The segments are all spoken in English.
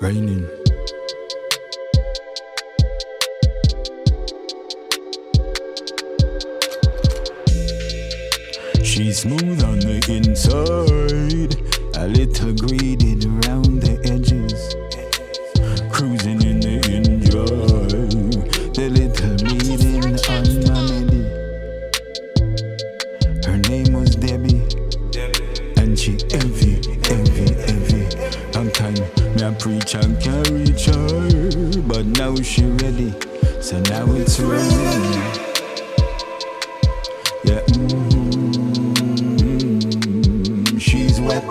Rainin. She's smooth on the inside, a little greedy around the edges, cruising in the enjoy, the little meeting on my melody. Her name was Debbie, and she heavy. Long time me a preach and can't reach her, but now she ready, so now it's raining. Yeah, she's wet.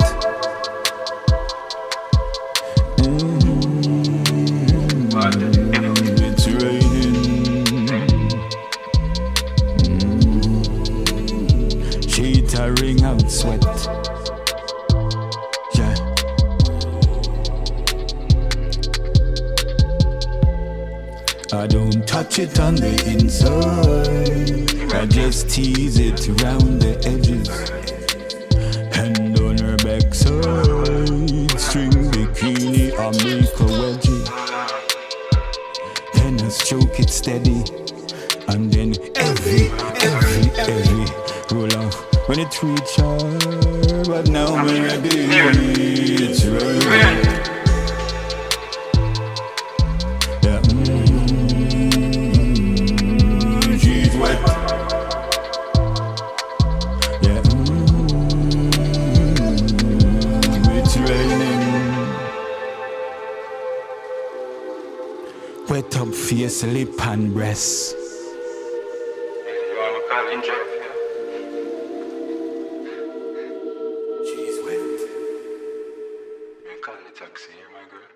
It's raining. She tearing out sweat. Yeah. I don't touch it on the inside, I just tease it around the edges. Hand on her backside, string bikini, I make a wedgie. Then I stroke it steady, and then heavy. Roll off when it reach her, but now me ready. It's raining. Yeah, she's wet. Yeah, it's raining. Wet up face, lip and breast. She's wet. You call the taxi here, my girl.